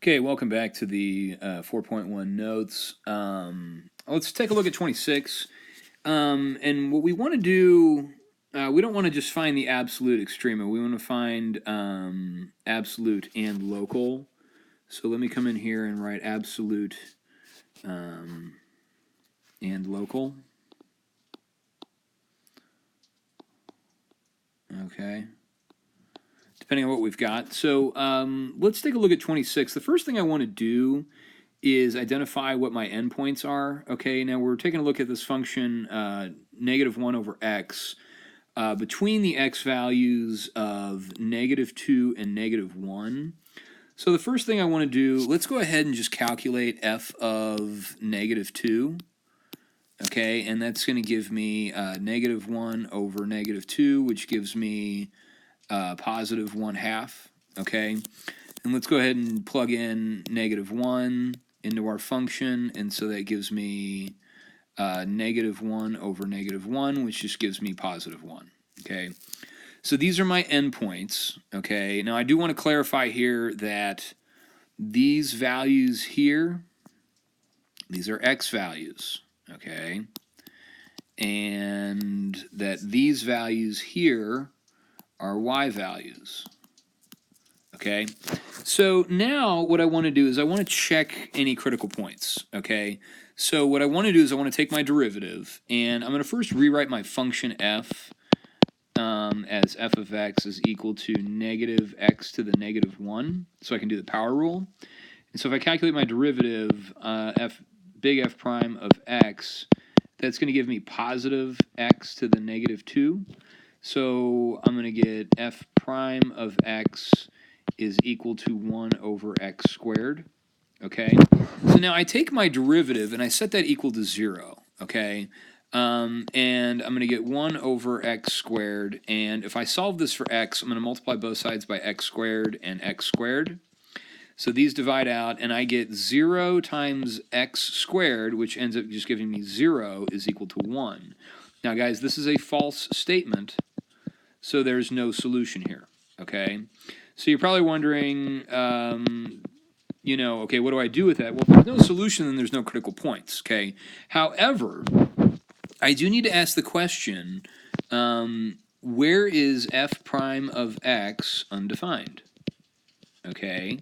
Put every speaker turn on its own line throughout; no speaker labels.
Okay, welcome back to the 4.1 notes. Let's take a look at 26. And what we want to do, we don't want to just find the absolute extrema. We want to find absolute and local. So let me come in here and write absolute and local. Okay. Depending on what we've got. So let's take a look at 26. The first thing I want to do is identify what my endpoints are. Okay, now we're taking a look at this function negative 1 over x between the x values of negative 2 and negative 1. So the first thing I want to do, let's go ahead and just calculate f of negative 2. Okay, and that's going to give me negative 1 over negative 2, which gives me positive 1/2. Okay, and let's go ahead and plug in negative 1 into our function, and so that gives me negative 1 over negative 1, which just gives me positive 1. Okay, so these are my endpoints. Okay, now I do want to clarify here that these values here, these are x values. Okay, and that these values here are y values. Okay, so now what I want to do is I want to check any critical points. Okay, so what I want to do is I want to take my derivative, and I'm going to first rewrite my function f as f of x is equal to negative x to the negative 1, so I can do the power rule. And so if I calculate my derivative, big F prime of x, that's going to give me positive x to the negative 2. So I'm going to get f prime of x is equal to 1 over x squared. Okay, so now I take my derivative and I set that equal to 0. Okay, and I'm going to get 1 over x squared. And if I solve this for x, I'm going to multiply both sides by x squared and x squared. So these divide out, and I get 0 times x squared, which ends up just giving me 0, is equal to 1. Now, guys, this is a false statement, so there's no solution here. Okay, so you're probably wondering, okay, what do I do with that? Well, if there's no solution, then there's no critical points. Okay, however, I do need to ask the question, where is f prime of x undefined? Okay,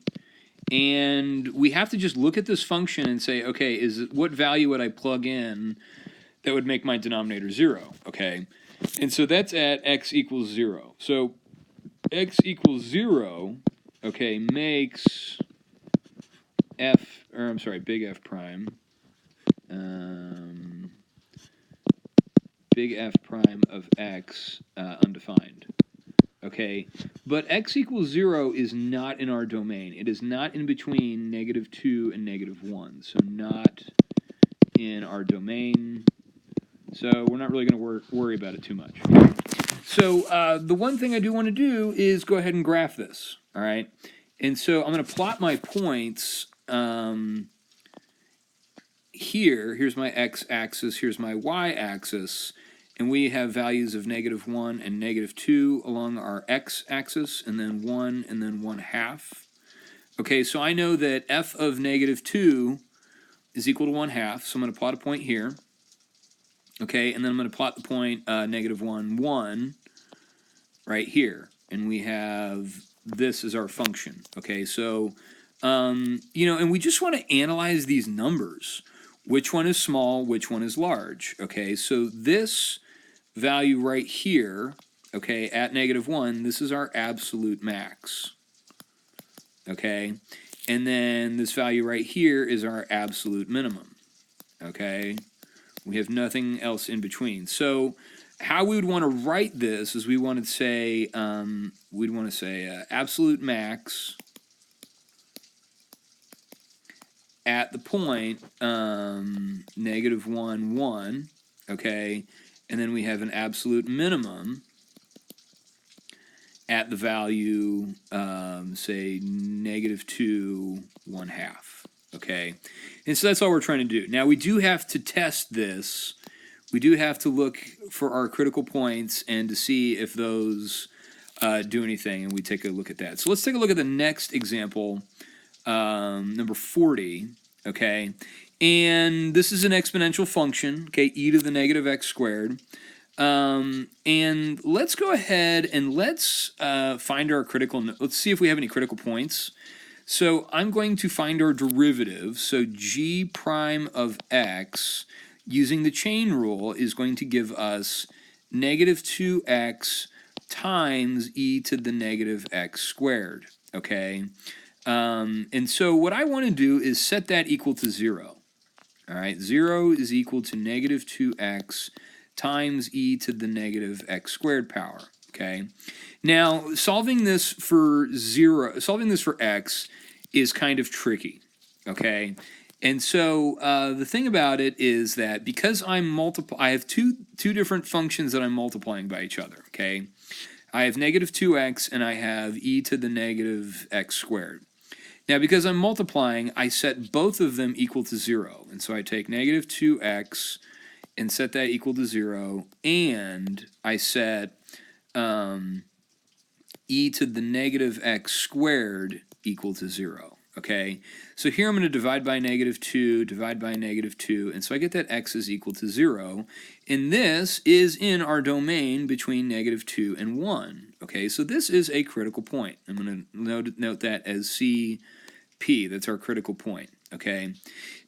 and we have to just look at this function and say, okay, what value would I plug in that would make my denominator 0? Okay, and so that's at x equals 0. So x equals 0, okay, makes big F prime, big F prime of x undefined. Okay, but x equals 0 is not in our domain. It is not in between negative 2 and negative 1, so not in our domain. So we're not really going to worry about it too much. Okay? So the one thing I do want to do is go ahead and graph this. All right, and so I'm going to plot my points here. Here's my x-axis. Here's my y-axis. And we have values of negative 1 and negative 2 along our x-axis, and then 1 and then 1/2. Okay, so I know that f of negative 2 is equal to 1/2, so I'm going to plot a point here. Okay, and then I'm going to plot the point negative 1, 1 right here. And we have this as our function. Okay, so, and we just want to analyze these numbers. Which one is small, which one is large? Okay, so this value right here, okay, at negative 1, this is our absolute max. Okay, and then this value right here is our absolute minimum. Okay, we have nothing else in between. So how we would want to write this is we'd want to say absolute max at the point negative 1, 1, okay, and then we have an absolute minimum at the value, say, negative 2, 1/2, okay? And so that's all we're trying to do. Now, we do have to test this. We do have to look for our critical points and to see if those do anything, and we take a look at that. So let's take a look at the next example number 40, okay? And this is an exponential function, okay, e to the negative x squared. And let's go ahead and let's find our let's see if we have any critical points. So I'm going to find our derivative. So g prime of x using the chain rule is going to give us negative 2x times e to the negative x squared, okay? And so what I want to do is set that equal to 0. All right, 0 is equal to negative 2x times e to the negative x squared power, okay? Now, solving this for x is kind of tricky, okay? And so the thing about it is that because I have two different functions that I'm multiplying by each other, okay? I have negative 2x and I have e to the negative x squared. Now, because I'm multiplying, I set both of them equal to 0. And so I take negative 2x and set that equal to 0, and I set e to the negative x squared equal to 0, okay? So here I'm going to divide by negative 2, divide by negative 2, and so I get that x is equal to 0, and this is in our domain between negative 2 and 1, okay? So this is a critical point. I'm going to note that as CP, that's our critical point, okay?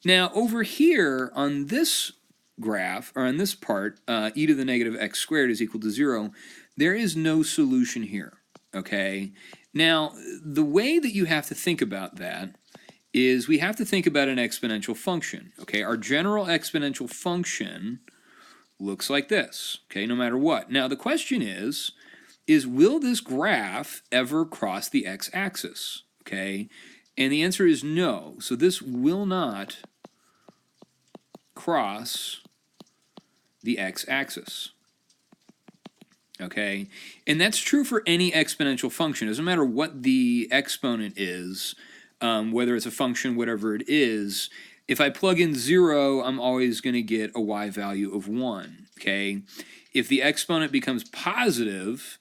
Now, over here on this graph, or on this part, e to the negative x squared is equal to 0, there is no solution here, okay? Now, the way that you have to think about that is we have to think about an exponential function, okay? Our general exponential function looks like this, okay, no matter what. Now, the question is will this graph ever cross the x-axis, okay? And the answer is no. So this will not cross the x-axis, okay? And that's true for any exponential function. It doesn't matter what the exponent is, whether it's a function, whatever it is. If I plug in 0, I'm always going to get a y value of 1, okay? If the exponent becomes positive,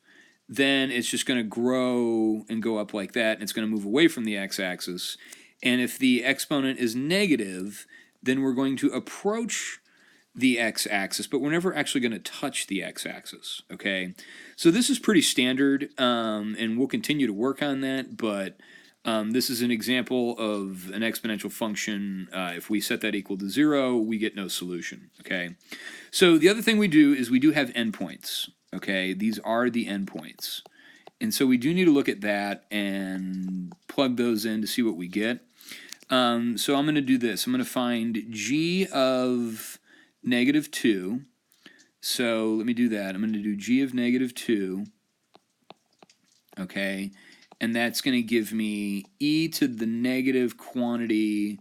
then it's just going to grow and go up like that, and it's going to move away from the x-axis. And if the exponent is negative, then we're going to approach the x-axis, but we're never actually going to touch the x-axis, okay? So this is pretty standard, and we'll continue to work on that, but this is an example of an exponential function. If we set that equal to 0, we get no solution, okay? So the other thing we do is we do have endpoints, okay? These are the endpoints. And so we do need to look at that and plug those in to see what we get. So I'm going to do this. I'm going to find g of negative 2. So let me do that. I'm going to do g of negative 2, okay? And that's going to give me e to the negative quantity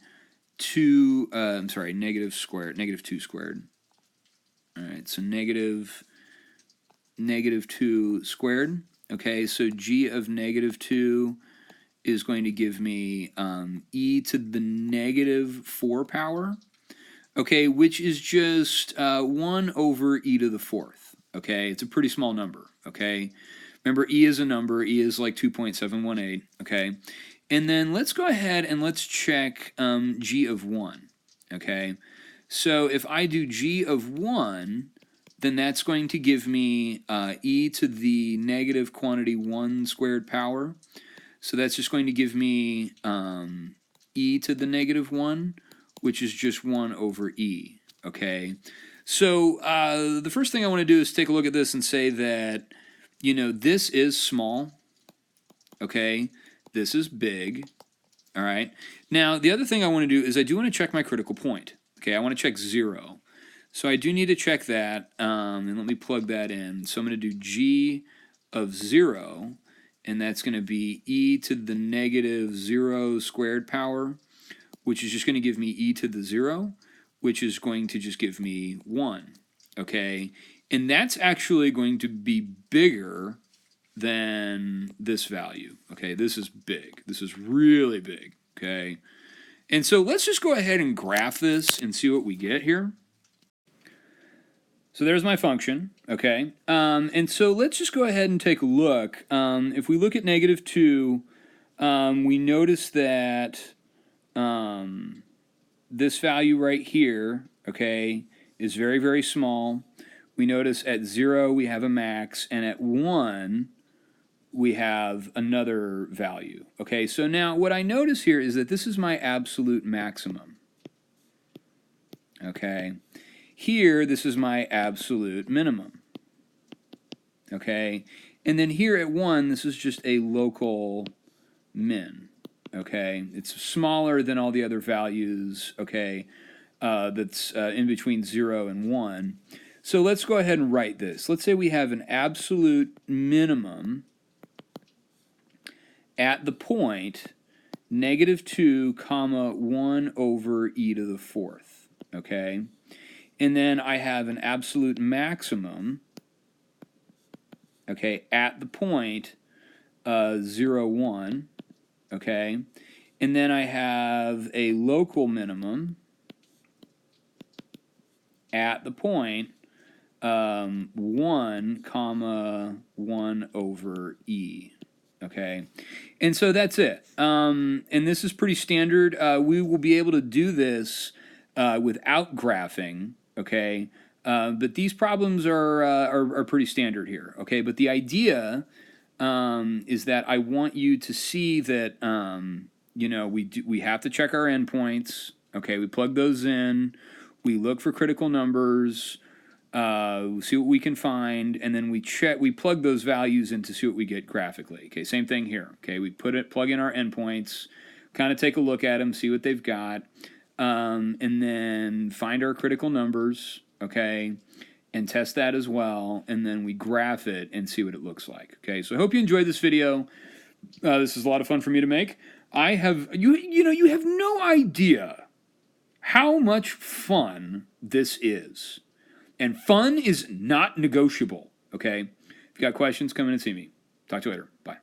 2, negative 2 squared. All right, so negative 2 squared. Okay, so g of negative 2 is going to give me e to the negative 4 power, okay, which is just 1 over e to the 4th, okay? It's a pretty small number, okay? Remember, e is a number. E is like 2.718, okay? And then let's go ahead and let's check g of 1, okay? So if I do g of 1, then that's going to give me e to the negative quantity 1 squared power. So that's just going to give me e to the negative 1, which is just 1 over e, okay? So the first thing I want to do is take a look at this and say that, you know, this is small, okay? This is big, all right? Now, the other thing I want to do is I do want to check my critical point, okay? I want to check 0. So I do need to check that, and let me plug that in. So I'm going to do g of 0, and that's going to be e to the negative 0 squared power, which is just going to give me e to the 0, which is going to just give me 1, okay? And that's actually going to be bigger than this value, okay? This is big. This is really big, okay? And so let's just go ahead and graph this and see what we get here. So there's my function, okay? And so let's just go ahead and take a look. If we look at negative 2 we notice that this value right here, okay, is very, very small. We notice at 0 we have a max, and at 1 we have another value. Okay, so now what I notice here is that this is my absolute maximum. Okay, here this is my absolute minimum. Okay, and then here at 1 this is just a local min. Okay, it's smaller than all the other values. Okay, that's in between 0 and 1. So let's go ahead and write this. Let's say we have an absolute minimum at the point -2 comma 1 over e to the 4th. Okay, and then I have an absolute maximum, okay, at the point 0, 1. Okay, and then I have a local minimum at the point 1 comma 1 over e. Okay, and so that's it. And this is pretty standard. We will be able to do this without graphing. Okay, but these problems are pretty standard here. Okay, but the idea is that I want you to see that you know, we have to check our endpoints. Okay, we plug those in. We look for critical numbers. See what we can find, and then we plug those values in to see what we get graphically. Okay, same thing here. Okay, we plug in our endpoints, kind of take a look at them, see what they've got, and then find our critical numbers. Okay, and test that as well, and then we graph it and see what it looks like. Okay, so I hope you enjoyed this video. This is a lot of fun for me to make. I have you have no idea how much fun this is. And fun is not negotiable, okay? If you got questions, come in and see me. Talk to you later. Bye.